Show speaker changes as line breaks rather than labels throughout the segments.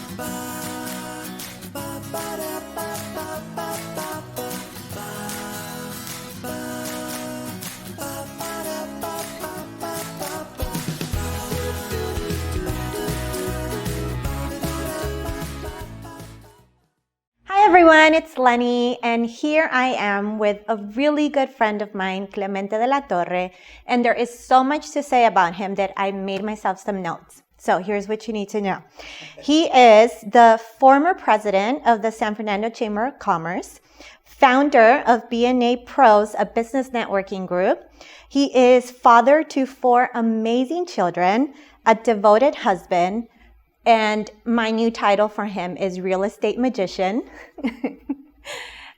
Hi everyone, it's Lenny, and here I am with a really good friend of mine, Clemente Delatorre, and there is so much to say about him that I made myself some notes. So here's what you need to know. He is the former president of the San Fernando Chamber of Commerce, founder of BNA Pros, a business networking group. He is father to 4 amazing children, a devoted husband, and my new title for him is Real Estate Magician.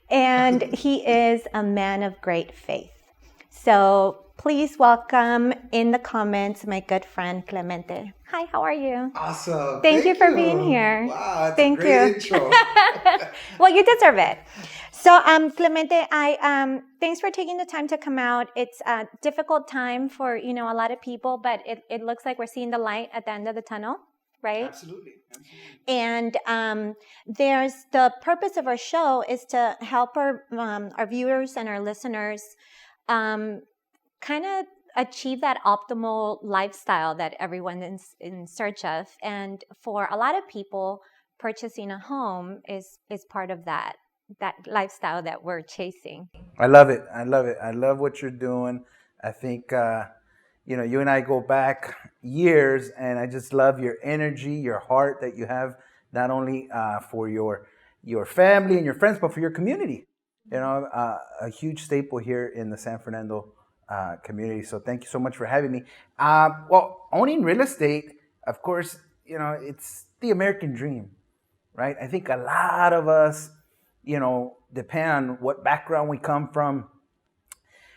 And he is a man of great faith. So please welcome in the comments my good friend Clemente. Hi, how are you?
Awesome.
Thank you for being here.
Wow, that's
Thank
a great
you.
intro.
Well, you deserve it. So, Clemente, thanks for taking the time to come out. It's a difficult time for, a lot of people, but it looks like we're seeing the light at the end of the tunnel. Right?
Absolutely.
And there's the purpose of our show is to help our viewers and our listeners kind of achieve that optimal lifestyle that everyone is in search of. And for a lot of people, purchasing a home is part of that lifestyle that we're chasing.
I love it. I love what you're doing. I think you and I go back years, and I just love your energy, your heart that you have, not only for your family and your friends, but for your community. A huge staple here in the San Fernando community. So thank you so much for having me. Well, owning real estate, of course, it's the American dream, right? I think a lot of us, depend on what background we come from.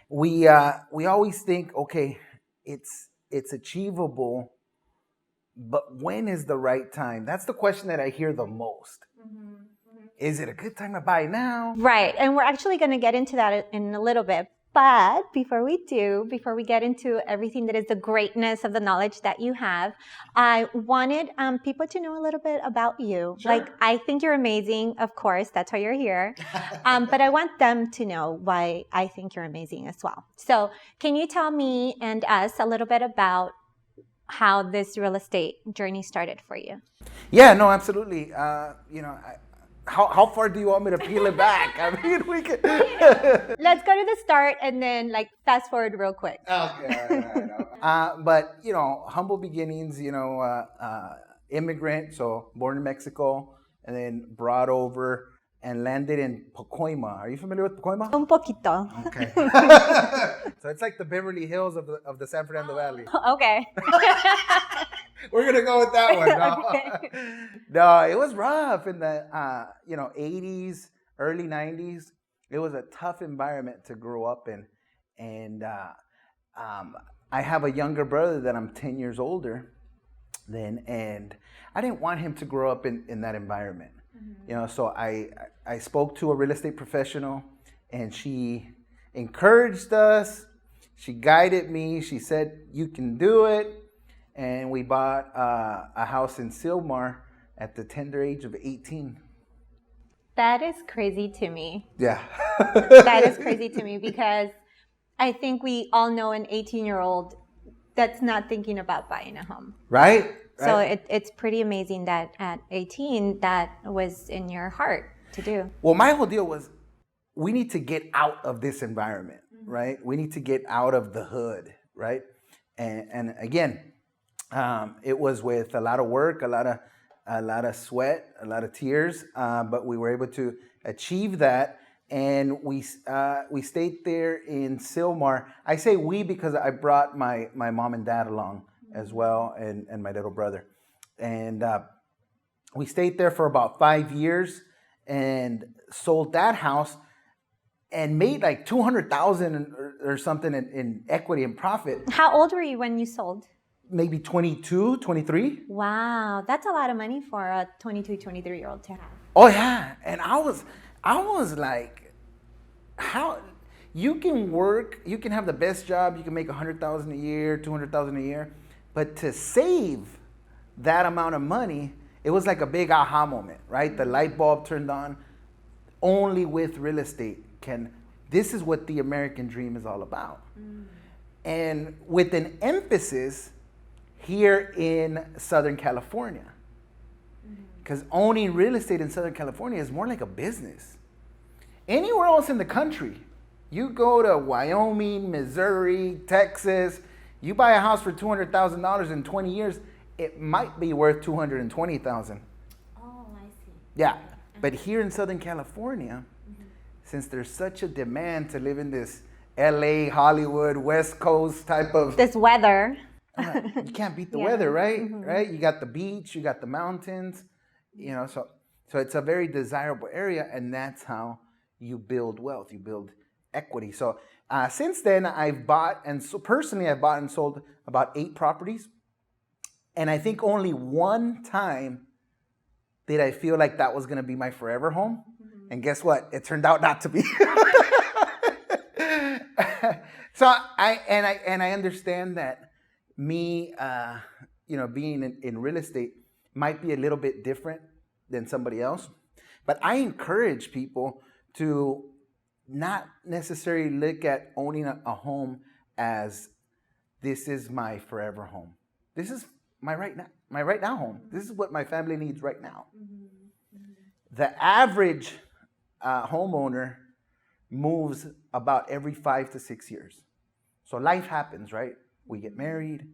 We always think, okay, it's achievable, but when is the right time? That's the question that I hear the most. Is it a good time to buy now?
Right, and we're actually going to get into that in a little bit. But before we get into everything that is the greatness of the knowledge that you have, I wanted people to know a little bit about you.
Sure.
Like, I think you're amazing, of course, that's why you're here. But I want them to know why I think you're amazing as well. So can you tell me and us a little bit about how this real estate journey started for you?
Yeah, no, absolutely. How far do you want me to peel it back? I mean, we can.
Let's go to the start and then fast forward real quick.
Okay, all right. But humble beginnings. Immigrant, so born in Mexico, and then brought over and landed in Pacoima. Are you familiar with Pacoima?
Un poquito.
Okay. So it's like the Beverly Hills of the San Fernando Valley.
Okay.
We're gonna go with that one. No,
Okay.
No, it was rough in the 80s, early 90s. It was a tough environment to grow up in, and I have a younger brother that I'm 10 years older than, and I didn't want him to grow up in that environment. So I spoke to a real estate professional, and she encouraged us. She guided me. She said, "You can do it." And we bought a house in Silmar at the tender age of 18.
That is crazy to me.
Yeah.
That is crazy to me because I think we all know an 18-year-old that's not thinking about buying a home.
Right?
So it's pretty amazing that at 18 that was in your heart to do.
Well, my whole deal was we need to get out of this environment, right? We need to get out of the hood, right? And again, it was with a lot of work, a lot of sweat, a lot of tears, but we were able to achieve that. And we stayed there in Silmar. I say we because I brought my mom and dad along as well, and my little brother. And we stayed there for about 5 years and sold that house and made like $200,000 or something in equity and profit.
How old were you when you sold?
Maybe 22, 23.
Wow, that's a lot of money for a 22, 23-year-old to have.
Oh yeah, and I was like, how you can work, you can have the best job, you can make $100,000 a year, $200,000 a year, but to save that amount of money it was like a big aha moment, right? The light bulb turned on. Only with real estate this is what the American dream is all about. And with an emphasis here in Southern California. Because owning real estate in Southern California is more like a business. Anywhere else in the country, you go to Wyoming, Missouri, Texas, you buy a house for $200,000 in 20 years, it might be worth $220,000.
Oh, I see.
Yeah, but here in Southern California, since there's such a demand to live in this LA, Hollywood, West Coast type of...
This weather.
You can't beat the weather, right? Right? You got the beach, you got the mountains, so it's a very desirable area, and that's how you build wealth, you build equity. So since then, I've bought and sold about 8 properties. And I think only one time did I feel like that was going to be my forever home. And guess what? It turned out not to be. So I understand that me, being in real estate might be a little bit different than somebody else. But I encourage people to not necessarily look at owning a home as this is my forever home. This is my right now home. This is what my family needs right now. The average homeowner moves about every 5 to 6 years. So life happens, right? We get married.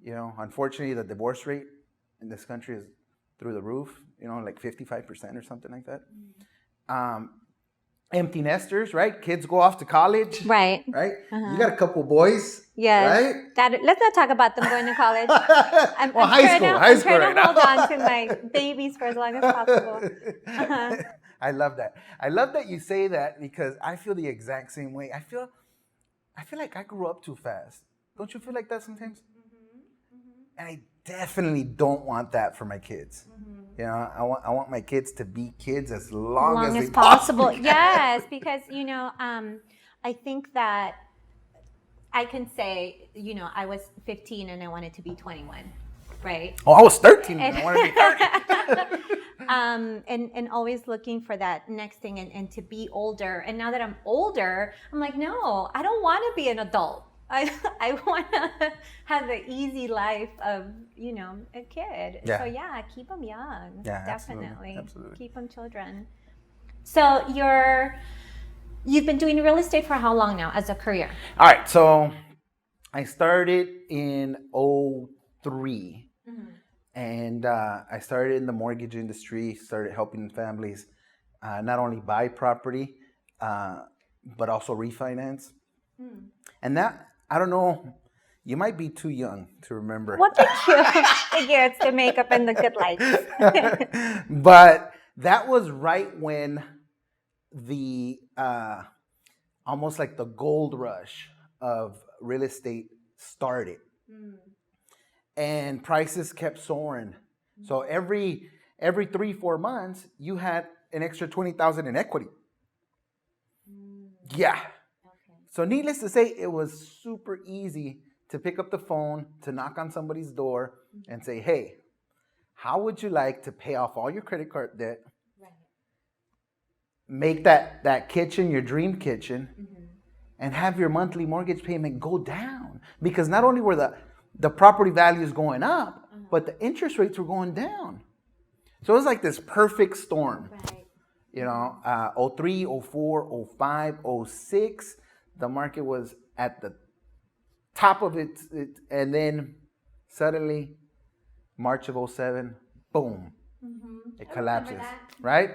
Unfortunately, the divorce rate in this country is through the roof, like 55% or something like that. Empty nesters, right? Kids go off to college.
Right.
Right? You got a couple boys.
Yes.
Right?
Let's not talk about them going to college. I'm
high school
I'm
right
trying to
now.
hold on to my babies for as long as possible.
I love that. I love that you say that because I feel the exact same way. I feel like I grew up too fast. Don't you feel like that sometimes? And I definitely don't want that for my kids. I want my kids to be kids as long as possible.
Yes, because I think that I can say, I was 15 and I wanted to be 21, right?
Oh, I was 13 and I wanted to be 30.
And always looking for that next thing and to be older. And now that I'm older, I'm like, no, I don't want to be an adult. I want to have the easy life of, a kid.
Yeah.
So yeah, keep them young.
Yeah,
definitely.
absolutely.
Keep them children. So you've been doing real estate for how long now as a career?
All right. So I started in 2003. And I started in the mortgage industry, started helping families not only buy property, but also refinance. And that, I don't know, you might be too young to remember.
What did you? It's the makeup and the good lights.
But that was right when the, almost like the gold rush of real estate started. And prices kept soaring. So every 3-4 months, you had an extra $20,000 in equity. Yeah. So needless to say, it was super easy to pick up the phone, to knock on somebody's door and say, hey, how would you like to pay off all your credit card debt, make that kitchen your dream kitchen, and have your monthly mortgage payment go down? Because not only were the property values going up, but the interest rates were going down. So it was like this perfect storm. Right. 03, 04, 05, 06, the market was at the top of it, and then suddenly, March of 07, boom, it collapses, right?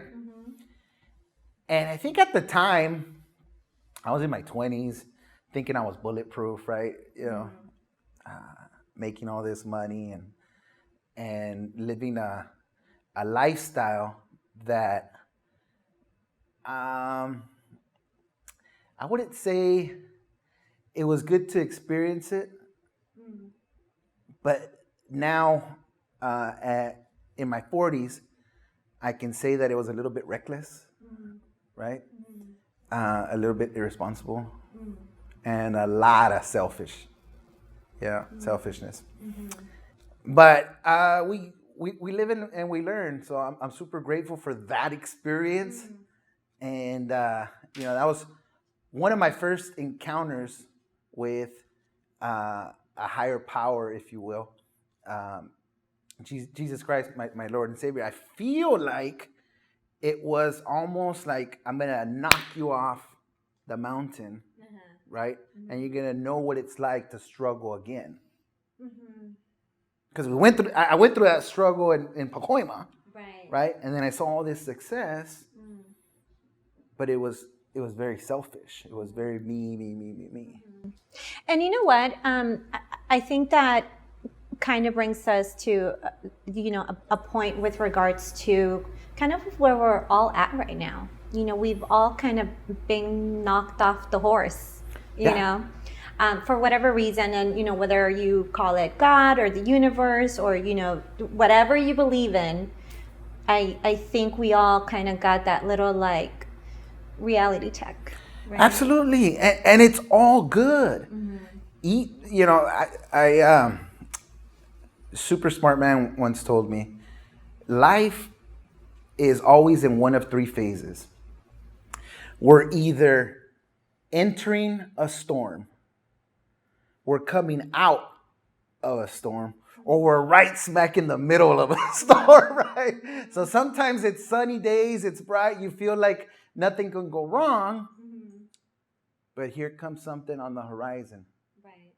And I think at the time, I was in my 20s, thinking I was bulletproof, right? Making all this money and living a lifestyle that I wouldn't say it was good to experience it, but now in my 40s, I can say that it was a little bit reckless, right? A little bit irresponsible, and a lot of selfishness. But we live in and we learn. So I'm super grateful for that experience. And, that was one of my first encounters with a higher power, if you will. Jesus Christ, my Lord and Savior. I feel like it was almost like I'm going to knock you off the mountain, right? And you're going to know what it's like to struggle again. Because I went through that struggle in Pacoima, right? And then I saw all this success, but it was very selfish. It was very me.
And you know what? I think that kind of brings us to, a point with regards to kind of where we're all at right now. We've all kind of been knocked off the horse, you know, for whatever reason. And, whether you call it God or the universe or, whatever you believe in, I think we all kind of got that little like reality check. Right?
Absolutely. And it's all good. I super smart man once told me, life is always in one of three phases. We're either entering a storm, we're coming out of a storm, or we're right smack in the middle of a storm, right? So sometimes it's sunny days, it's bright, you feel like nothing can go wrong, but here comes something on the horizon.
Right.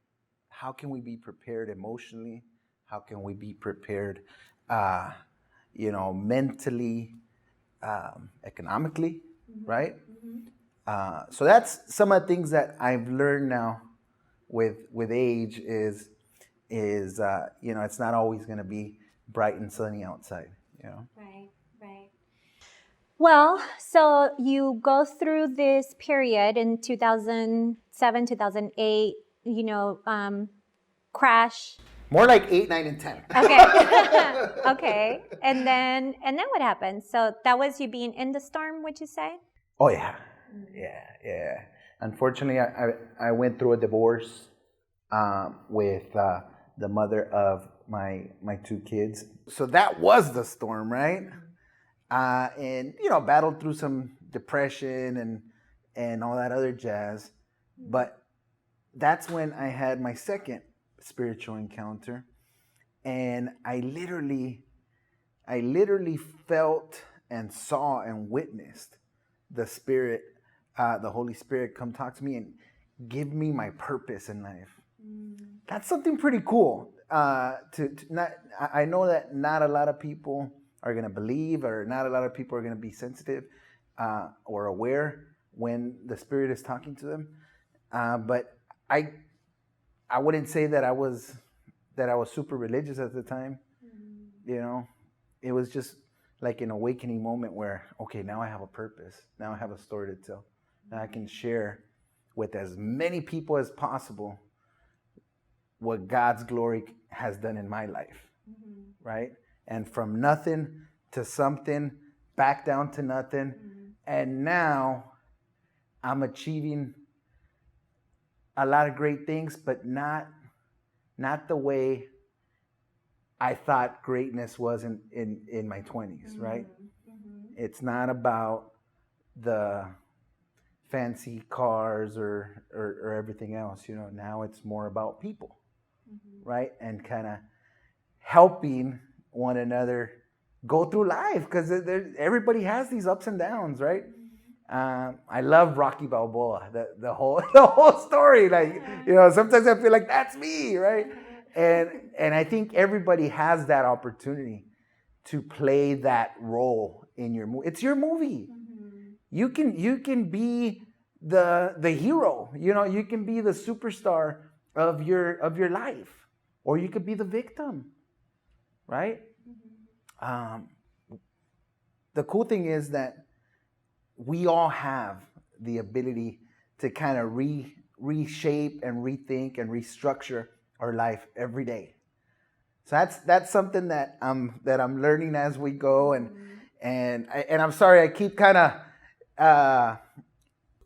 How can we be prepared emotionally? How can we be prepared, mentally, economically, right? So that's some of the things that I've learned now with age is it's not always going to be bright and sunny outside,
Right. Well, so you go through this period in 2007, 2008, crash.
More like 8, 9, and 10.
Okay. Okay. And then what happened? So that was you being in the storm, would you say?
Oh, yeah. Yeah. Unfortunately, I went through a divorce with the mother of my 2 kids. So that was the storm, right? And, battled through some depression and all that other jazz. But that's when I had my second spiritual encounter. And I literally felt and saw and witnessed the Spirit, the Holy Spirit come talk to me and give me my purpose in life. That's something pretty cool. I know that not a lot of people are going to believe, or not a lot of people are going to be sensitive or aware when the Spirit is talking to them. But I wouldn't say that I was super religious at the time. It was just like an awakening moment where, okay, now I have a purpose. Now I have a story to tell. Now I can share with as many people as possible what God's glory has done in my life, right? And from nothing to something, back down to nothing. And now I'm achieving a lot of great things, but not the way I thought greatness was in my 20s, right? It's not about the fancy cars or everything else, now it's more about people, right? And kind of helping one another go through life, because everybody has these ups and downs, right? I love Rocky Balboa, the whole story. Like, sometimes I feel like that's me, right? And I think everybody has that opportunity to play that role in your movie. It's your movie. You can be the hero. You can be the superstar of your life, or you could be the victim, right? The cool thing is that we all have the ability to kind of reshape and rethink and restructure our life every day. So that's something that I'm learning as we go, and I'm sorry I keep kind of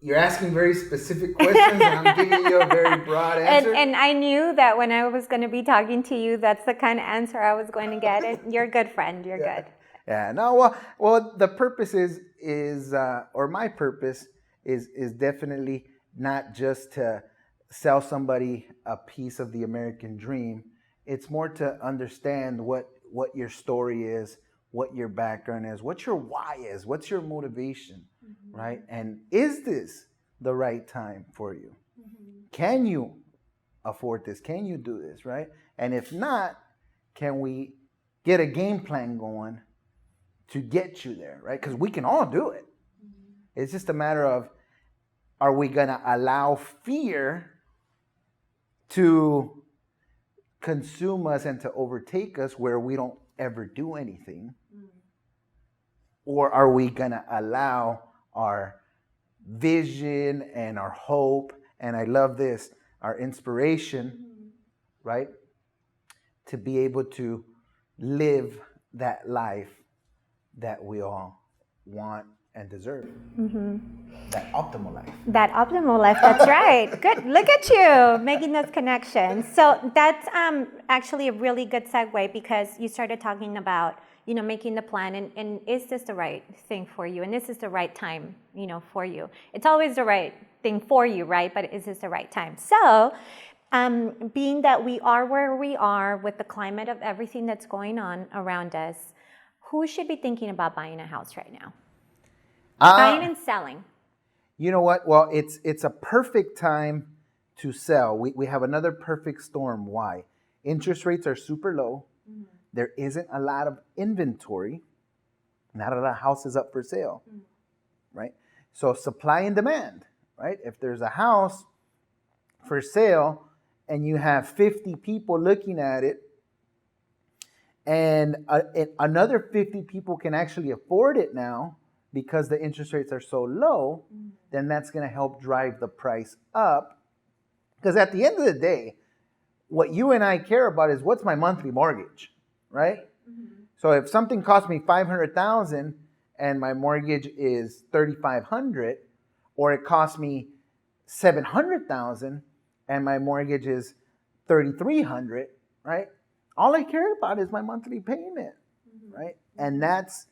you're asking very specific questions, and I'm giving you a very broad answer.
And I knew that when I was going to be talking to you, that's the kind of answer I was going to get. And you're a good friend. You're good.
Yeah. No. Well. The purpose or my purpose is definitely not just to sell somebody a piece of the American dream. It's more to understand what your story is, what your background is, what your why is, what's your motivation, right? And is this the right time for you? Can you afford this? Can you do this, right? And if not, can we get a game plan going to get you there, right? Because we can all do it. It's just a matter of, are we going to allow fear to consume us and to overtake us where we don't ever do anything? Or are we going to allow our vision and our hope, and I love this, our inspiration, right, to be able to live that life that we all want and deserve? That optimal life.
That optimal life, that's right. Good. Look at you making those connections. So that's actually a really good segue, because you started talking about, making the plan, and is this the right thing for you? And is this the right time, for you? It's always the right thing for you, right? But is this the right time? So being that we are where we are with the climate of everything that's going on around us, who should be thinking about buying a house right now? Buying and selling.
You know what? Well, it's a perfect time to sell. We have another perfect storm. Why? Interest rates are super low. There isn't a lot of inventory. Not a lot of houses up for sale, right? So supply and demand, right? If there's a house for sale and you have 50 people looking at it, and another 50 people can actually afford it now because the interest rates are so low, then that's going to help drive the price up. Because at the end of the day, what you and I care about is, what's my monthly mortgage, right? So if something costs me $500,000 and my mortgage is $3,500, or it costs me $700,000 and my mortgage is $3,300, right? All I care about is my monthly payment, right? And that's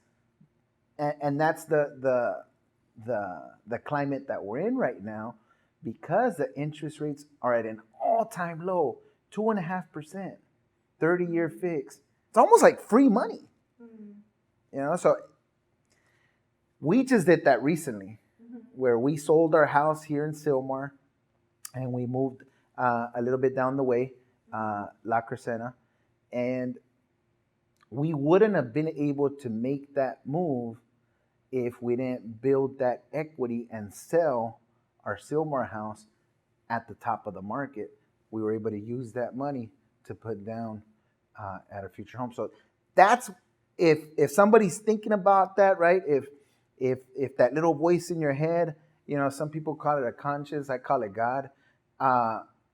the climate that we're in right now, because the interest rates are at an all-time low, 2.5%, 30-year fix. It's almost like free money, So we just did that recently, where we sold our house here in Sylmar, and we moved a little bit down the way, La Crescenta, and we wouldn't have been able to make that move if we didn't build that equity and sell our Sylmar house at the top of the market. We were able to use that money to put down at a future home. So that's, if somebody's thinking about that, right? If that little voice in your head, some people call it a conscience, I call it God,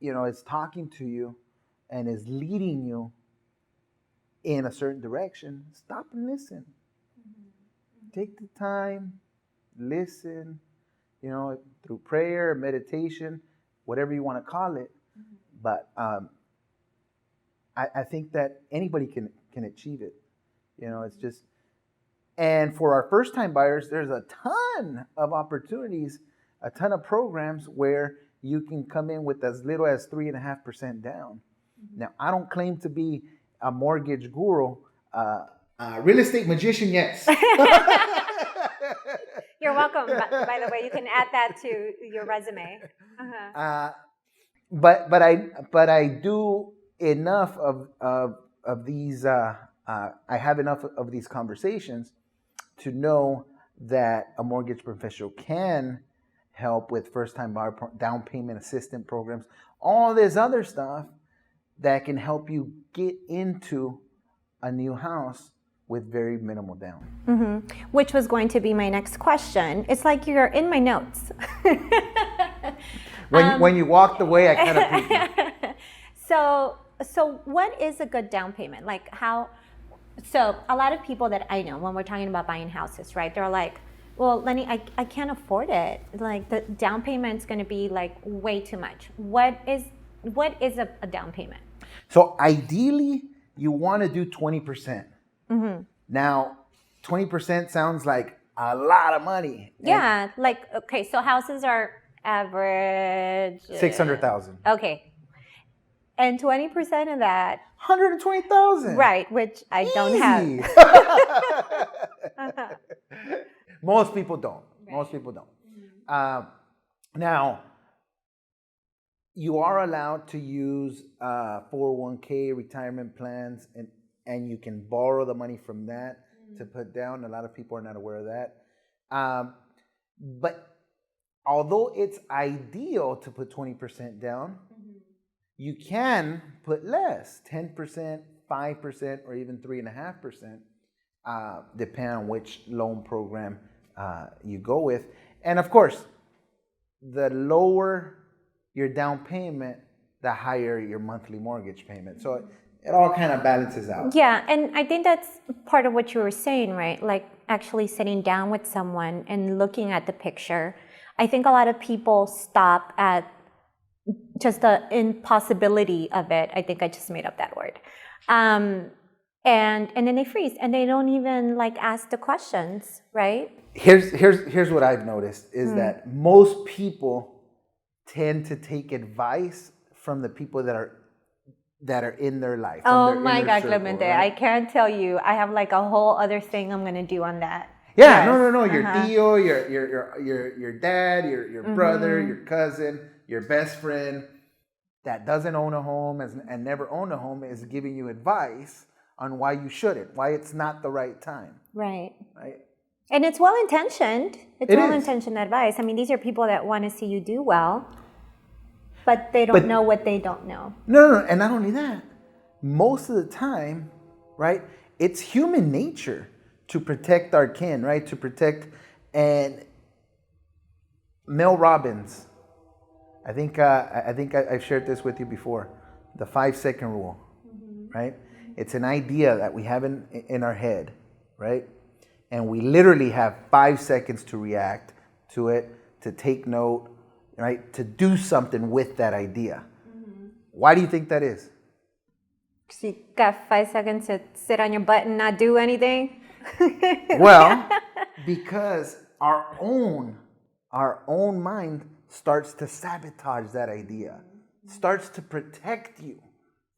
it's talking to you and is leading you in a certain direction, stop and listen. Take the time, listen, through prayer, meditation, whatever you want to call it. But I think that anybody can achieve it. It's just, and for our first-time buyers, there's a ton of opportunities, a ton of programs where you can come in with as little as 3.5% down. Now, I don't claim to be a mortgage guru, real estate magician, yes.
You're welcome. By the way, you can add that to your resume.
But I do enough of these. I have enough of these conversations to know that a mortgage professional can help with first-time buyer down payment assistance programs, all this other stuff that can help you get into a new house with very minimal down.
Which was going to be my next question. It's like you're in my notes.
When you walked away, I kind of peeked.
So what is a good down payment? Like how? So a lot of people that I know, when we're talking about buying houses, right? They're like, Well, Lenny, I can't afford it. Like the down payment's going to be like way too much. What is a down payment?
So ideally, you want to do 20%. Now, 20% sounds like a lot of money.
Yeah, like okay, so houses are average
600,000.
Okay. And 20% of that,
120,000.
right, which I don't have.
Easy. Most people don't. Most people don't. Now, you are allowed to use 401k retirement plans, and you can borrow the money from that to put down. A lot of people are not aware of that. But although it's ideal to put 20% down, you can put less, 10%, 5%, or even 3.5%, depending on which loan program you go with. And of course, the lower your down payment, the higher your monthly mortgage payment. So it all kind of balances out.
Yeah, and I think that's part of what you were saying, right? Like actually sitting down with someone and looking at the picture. I think a lot of people stop at just the impossibility of it. I think I just made up that word. And then they freeze and they don't even like ask the questions, right?
Here's what I've noticed is that most people tend to take advice from the people that are in their life.
Oh my God, Clemente, right? I can't tell you. I have like a whole other thing I'm gonna do on that.
Yeah, yes. No. Your tío, your dad, your brother, your cousin, your best friend that doesn't own a home and never owned a home is giving you advice on why you shouldn't, why it's not the right time.
Right.
Right.
And it's well-intentioned. It's well-intentioned advice. I mean, these are people that want to see you do well, but they don't know what they don't know.
No. And not only that, most of the time, right, it's human nature to protect our kin, right? To protect, and Mel Robbins, I think I've shared this with you before, the 5-second rule, right? It's an idea that we have in our head, right? And we literally have 5 seconds to react to it, to take note, right? To do something with that idea. Why do you think that is?
Because you got 5 seconds to sit on your butt and not do anything?
Well, because our own mind starts to sabotage that idea, starts to protect you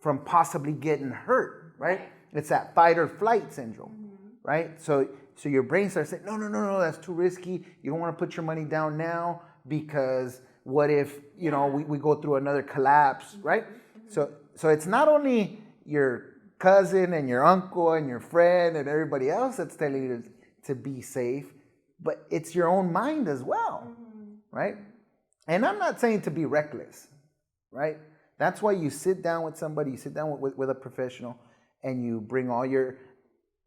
from possibly getting hurt, right? It's that fight or flight syndrome, right? So your brain starts saying, no, that's too risky. You don't want to put your money down now because what if, we go through another collapse, right? So it's not only your cousin and your uncle and your friend and everybody else that's telling you to be safe, but it's your own mind as well, right? And I'm not saying to be reckless, right? That's why you sit down with somebody, you sit down with a professional, and you bring all your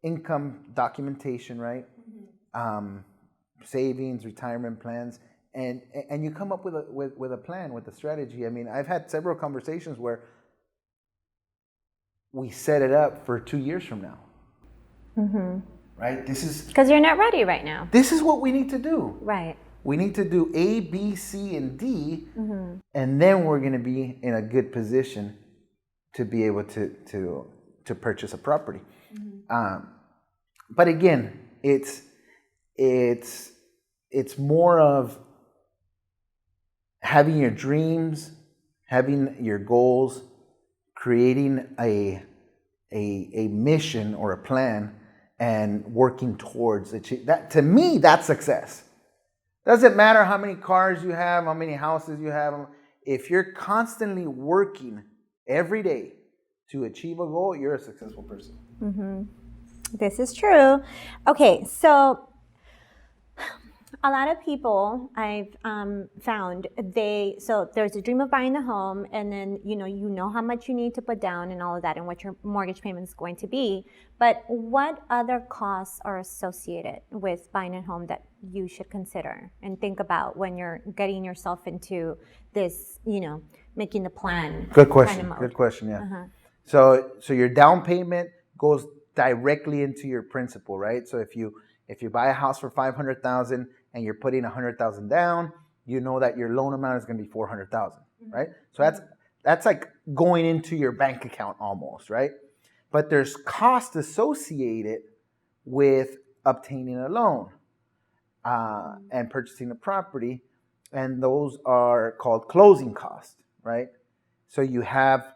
income documentation, right? Savings, retirement plans, and you come up with a plan, with a strategy. I mean, I've had several conversations where we set it up for 2 years from now. Right? This is
because you're not ready right now.
This is what we need to do.
Right.
We need to do A, B, C, and D, and then we're going to be in a good position to be able to purchase a property. But again, it's more of having your dreams, having your goals, creating a mission or a plan, and working towards achieve that. To me, that's success. Doesn't matter how many cars you have, how many houses you have. If you're constantly working every day to achieve a goal, you're a successful person.
This is true. Okay, so a lot of people I've found, so there's a dream of buying a home, and then you know how much you need to put down and all of that and what your mortgage payment is going to be. But what other costs are associated with buying a home that you should consider and think about when you're getting yourself into this, making the plan?
Good question. Good question, yeah. So your down payment goes directly into your principal, right? So if If you buy a house for $500,000 and you're putting $100,000 down, you know that your loan amount is going to be $400,000, right? So that's like going into your bank account almost, right? But there's cost associated with obtaining a loan and purchasing a property, and those are called closing costs, right? So you have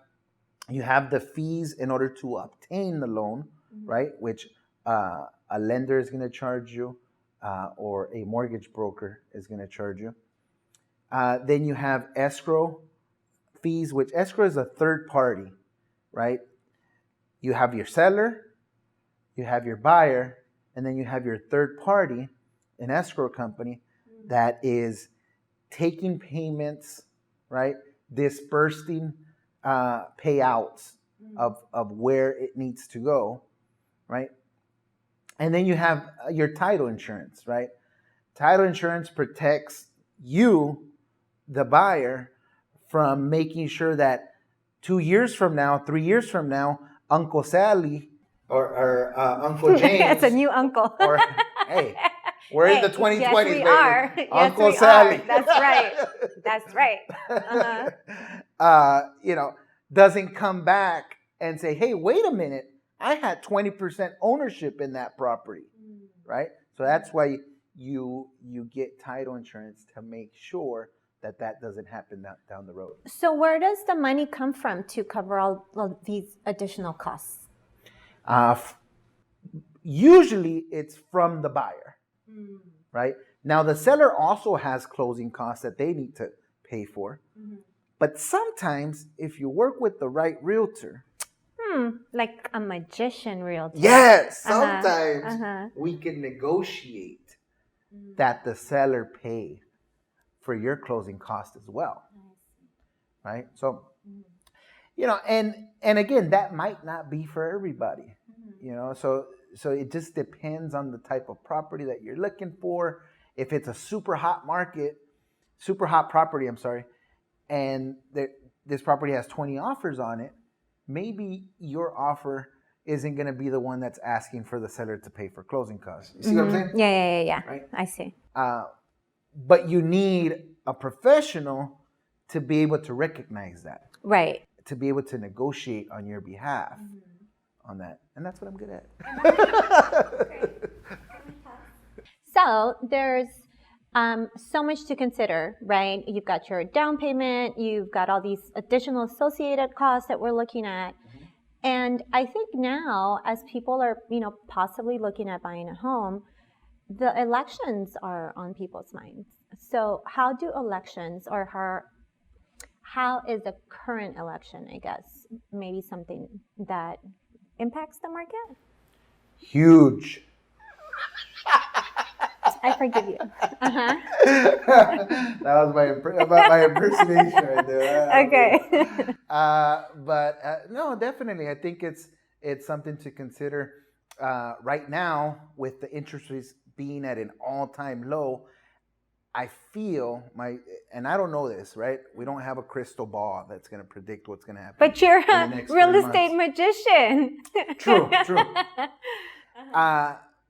the fees in order to obtain the loan, right? Which a lender is going to charge you, or a mortgage broker is going to charge you. Then you have escrow fees, which escrow is a third party, right? You have your seller, you have your buyer, and then you have your third party, an escrow company that is taking payments, right? Disbursing payouts of where it needs to go, right? And then you have your title insurance, right? Title insurance protects you, the buyer, from making sure that 2 years from now, 3 years from now, Uncle Sally or Uncle James.
It's a new uncle.
Or, hey, we're in the 2020s,
yes, we
baby.
are.
Uncle
yes, we
Sally.
Are. That's right. That's right.
Doesn't come back and say, hey, wait a minute. I had 20% ownership in that property, right? So that's why you get title insurance to make sure that doesn't happen down the road.
So where does the money come from to cover all of these additional costs?
Usually it's from the buyer, right? Now the seller also has closing costs that they need to pay for. But sometimes if you work with the right realtor,
like a magician realtor.
Yes, sometimes we can negotiate that the seller pay for your closing cost as well, right? So, and again, that might not be for everybody, so it just depends on the type of property that you're looking for. If it's a super hot property, and this property has 20 offers on it, maybe your offer isn't going to be the one that's asking for the seller to pay for closing costs. You see what I'm saying?
Yeah.
Right?
I see.
But you need a professional to be able to recognize that.
Right.
To be able to negotiate on your behalf on that. And that's what I'm good at.
So there's so much to consider, right? You've got your down payment, you've got all these additional associated costs that we're looking at. And I think now, as people are, possibly looking at buying a home, the elections are on people's minds. So how do elections, or how is the current election, I guess, maybe something that impacts the market?
Huge.
I forgive you.
That was my impersonation right there.
Okay.
But no, definitely. I think it's something to consider. Right now, with the interest rates being at an all-time low, I feel and I don't know this, right? We don't have a crystal ball that's going to predict what's going to happen.
But you're a real estate magician.
True.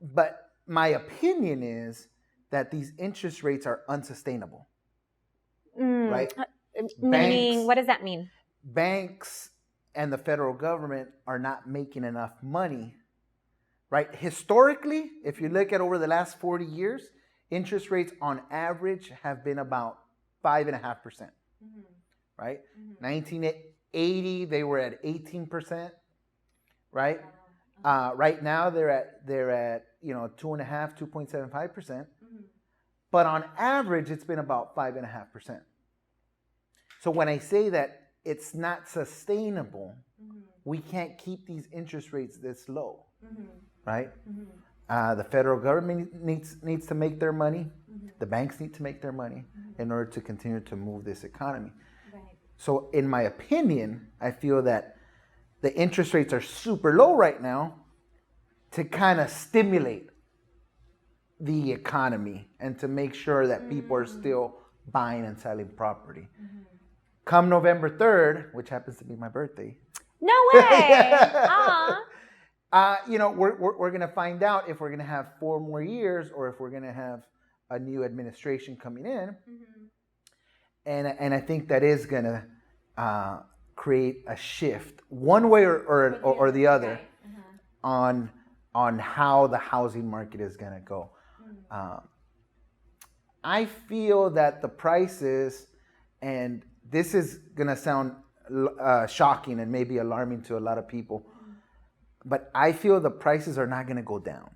But my opinion is that these interest rates are unsustainable, right?
Meaning, what does that mean?
Banks and the federal government are not making enough money, right? Historically, if you look at over the last 40 years, interest rates on average have been about 5.5%, right? 1980, they were at 18%, right? Right now they're at 2.75%. But on average, it's been about 5.5%. So when I say that it's not sustainable, we can't keep these interest rates this low, right? The federal government needs to make their money. The banks need to make their money in order to continue to move this economy. Right. So in my opinion, I feel that the interest rates are super low right now to kind of stimulate the economy and to make sure that people are still buying and selling property. Come November 3rd, which happens to be my birthday.
No way! Aw.
We're going to find out if we're going to have 4 more years or if we're going to have a new administration coming in. And I think that is going to create a shift one way or the other on how the housing market is going to go. I feel that the prices, and this is going to sound shocking and maybe alarming to a lot of people, but I feel the prices are not going to go down.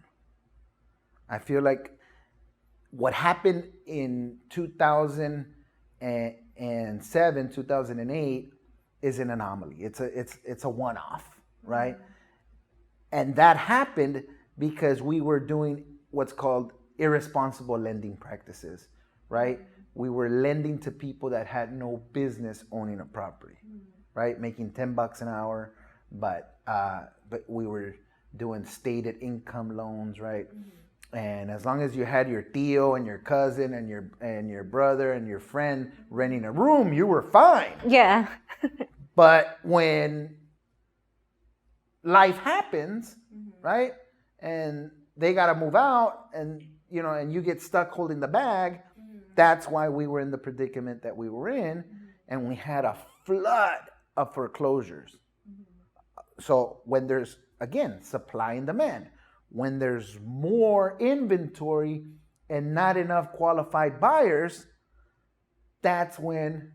I feel like what happened in 2007, 2008 is an anomaly. It's a one-off, right? And that happened because we were doing what's called irresponsible lending practices, right? We were lending to people that had no business owning a property, right? Making $10 an hour, but we were doing stated income loans, right? And as long as you had your tío and your cousin and your brother and your friend renting a room, you were fine.
Yeah.
But when life happens, right, and they got to move out, and you get stuck holding the bag, that's why we were in the predicament that we were in, and we had a flood of foreclosures. So when there's, again, supply and demand, when there's more inventory and not enough qualified buyers, that's when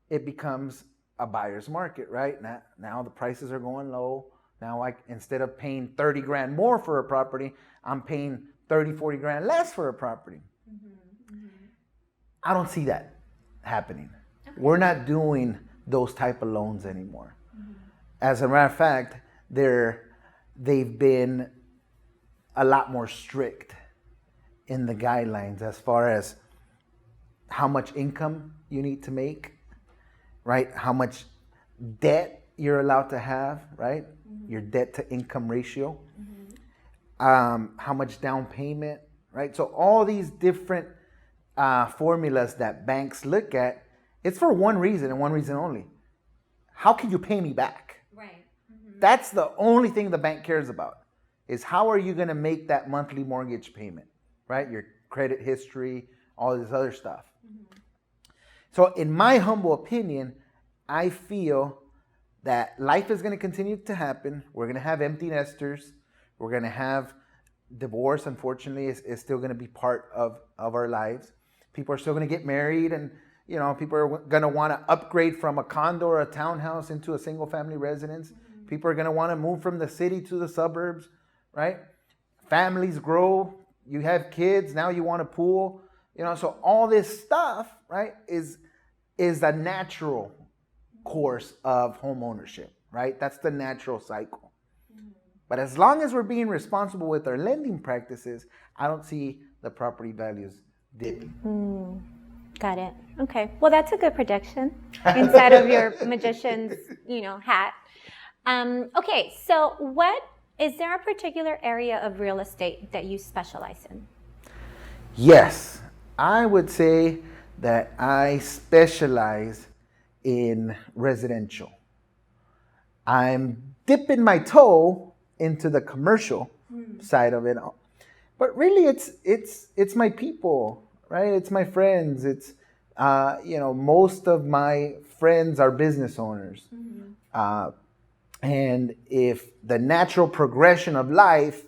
it becomes a buyer's market, right? Now the prices are going low. Now instead of paying 30 grand more for a property, I'm paying 30, 40 grand less for a property. I don't see that happening. Okay. We're not doing those type of loans anymore. As a matter of fact, they've been a lot more strict in the guidelines as far as how much income you need to make, right? How much debt you're allowed to have, right? Your debt to income ratio. How much down payment, right? So all these different formulas that banks look at, it's for one reason and one reason only. How can you pay me back?
Right.
That's the only thing the bank cares about, is how are you going to make that monthly mortgage payment, right? Your credit history, all this other stuff. So in my humble opinion, I feel that life is going to continue to happen. We're going to have empty nesters. We're going to have divorce, unfortunately, is still going to be part of our lives. People are still going to get married, and people are going to want to upgrade from a condo or a townhouse into a single family residence. People are going to want to move from the city to the suburbs, right? Families grow. You have kids. Now you want a pool. So all this stuff, right, is the natural course of home ownership, right? That's the natural cycle. But as long as we're being responsible with our lending practices, I don't see the property values dipping.
Got it. Okay. Well, that's a good prediction inside of your magician's, hat. Okay. So is there a particular area of real estate that you specialize in?
Yes. I would say that I specialize in residential. I'm dipping my toe into the commercial side of it, but really it's my people, right? It's my friends. It's most of my friends are business owners, and if the natural progression of life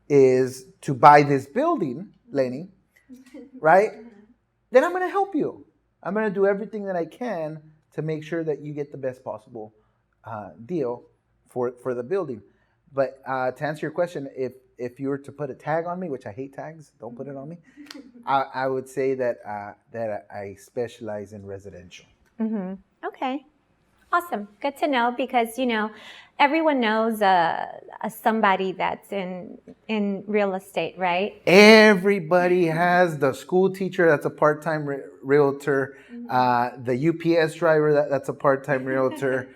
is to buy this building, Lenny, right? Then I'm going to help you. I'm going to do everything that I can to make sure that you get the best possible deal for the building. But to answer your question, if you were to put a tag on me, which I hate tags, don't put it on me, I would say that I specialize in residential.
Okay. Awesome. Good to know, because, everyone knows somebody that's in real estate, right?
Everybody has the school teacher that's a part-time realtor, the UPS driver that's a part-time realtor,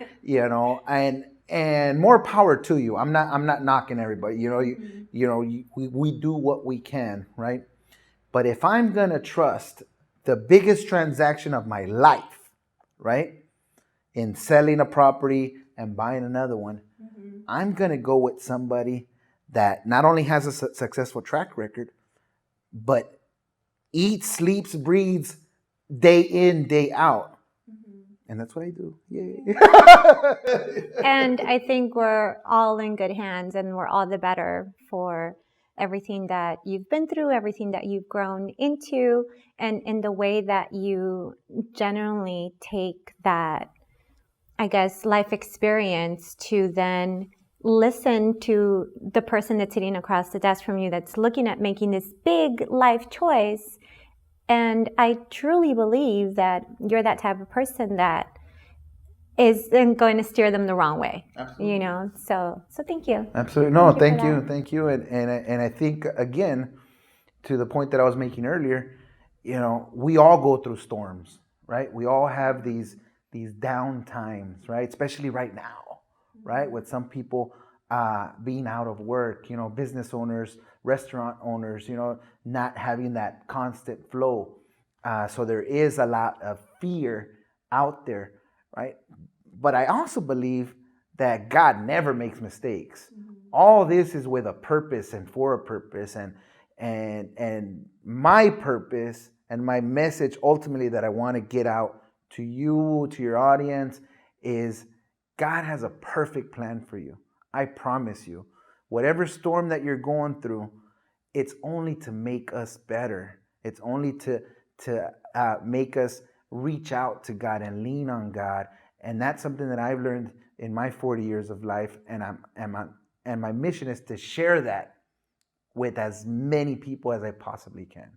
and more power to you. I'm not knocking everybody. We do what we can, right? But if I'm gonna trust the biggest transaction of my life, right, in selling a property and buying another one, I'm going to go with somebody that not only has a successful track record, but eats, sleeps, breathes day in, day out. And that's what I do. Yay.
And I think we're all in good hands, and we're all the better for everything that you've been through, everything that you've grown into, and in the way that you generally take that, I guess, life experience to then listen to the person that's sitting across the desk from you that's looking at making this big life choice. And I truly believe that you're that type of person that isn't going to steer them the wrong way. Absolutely. You know, so thank you.
Absolutely. No, thank you. And I think, again, to the point that I was making earlier, we all go through storms, right? We all have these down times, right? Especially right now, right? With some people being out of work, business owners, restaurant owners, not having that constant flow. So there is a lot of fear out there, right? But I also believe that God never makes mistakes. All this is with a purpose and for a purpose. And my purpose and my message ultimately that I want to get out to you, to your audience, is God has a perfect plan for you. I promise you. Whatever storm that you're going through, it's only to make us better. It's only to make us reach out to God and lean on God. And that's something that I've learned in my 40 years of life. And my mission is to share that with as many people as I possibly can.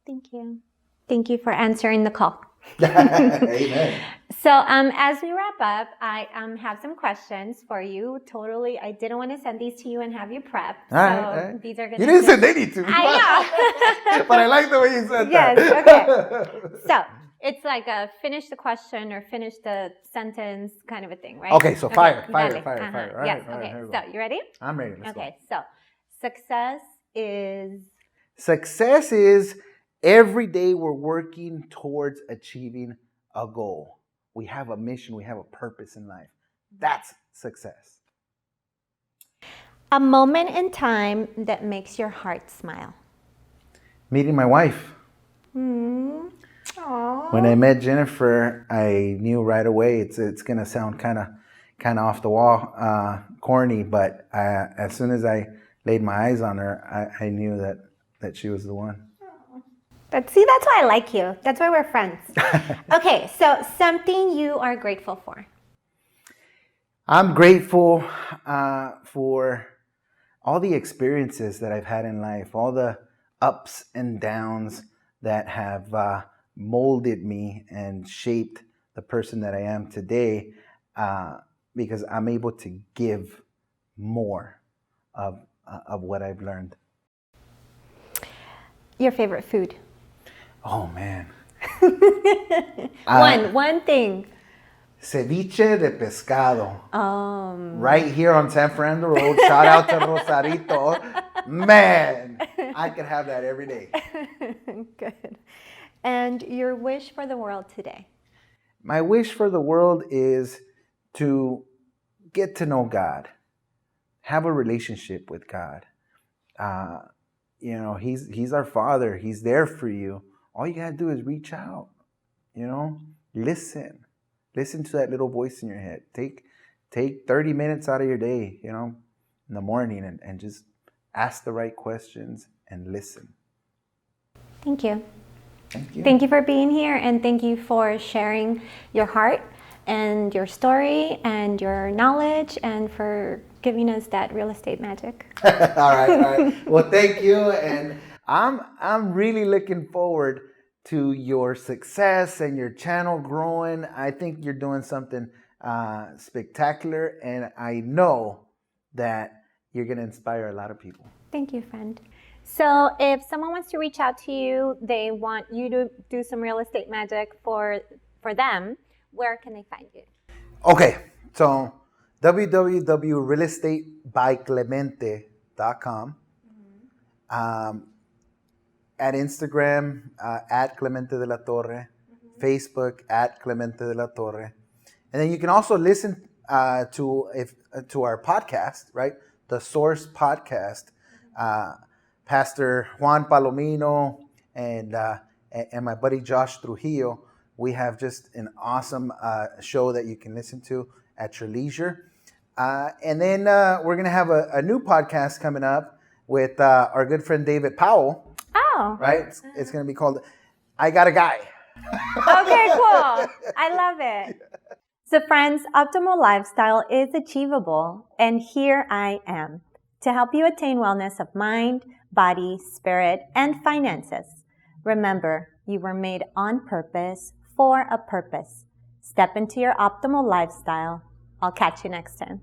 Thank you. Thank you for answering the call.
Amen.
So as we wrap up, I have some questions for you. Totally, I didn't want to send these to you and have you prepped.
All right.
These are going to...
You didn't send any to me.
I know.
But I like the way you said that.
Yes, okay. So it's like a finish the question or finish the sentence kind of a thing, right?
Okay, so fire.
All
right,
yes,
all
okay.
right,
So you ready?
I'm ready. Let's
okay,
go.
So success is...
Success is every day we're working towards achieving a goal. We have a mission. We have a purpose in life. That's success.
A moment in time that makes your heart smile.
Meeting my wife.
Aww.
When I met Jennifer, I knew right away it's gonna sound kind of off the wall, corny, but as soon as I laid my eyes on her, I knew that she was the one.
That's why I like you. That's why we're friends. Okay, so something you are grateful for.
I'm grateful for all the experiences that I've had in life, all the ups and downs that have molded me and shaped the person that I am today, because I'm able to give more of what I've learned.
Your favorite food?
Oh, man.
One thing.
Ceviche de pescado. Right here on San Fernando Road. Shout out to Rosarito. Man, I could have that every day.
Good. And your wish for the world today?
My wish for the world is to get to know God. Have a relationship with God. He's our Father. He's there for you. All you got to do is reach out, listen to that little voice in your head. Take 30 minutes out of your day, in the morning and just ask the right questions and listen.
Thank you.
Thank you.
Thank you for being here, and thank you for sharing your heart and your story and your knowledge and for giving us that real estate magic.
All right. Well, thank you. And I'm really looking forward to your success and your channel growing. I think you're doing something spectacular, and I know that you're going to inspire a lot of people.
Thank you, friend. So if someone wants to reach out to you, they want you to do some real estate magic for them, where can they find you?
Okay, so www.realestatebyclemente.com. At Instagram, at Clemente Delatorre. Facebook, at Clemente Delatorre. And then you can also listen to our podcast, right? The Source Podcast. Pastor Juan Palomino and my buddy Josh Trujillo. We have just an awesome show that you can listen to at your leisure. And then we're going to have a new podcast coming up with our good friend David Powell.
Oh.
Right? It's going to be called I Got a Guy.
Okay, cool. I love it. So friends, optimal lifestyle is achievable. And here I am to help you attain wellness of mind, body, spirit, and finances. Remember, you were made on purpose for a purpose. Step into your optimal lifestyle. I'll catch you next time.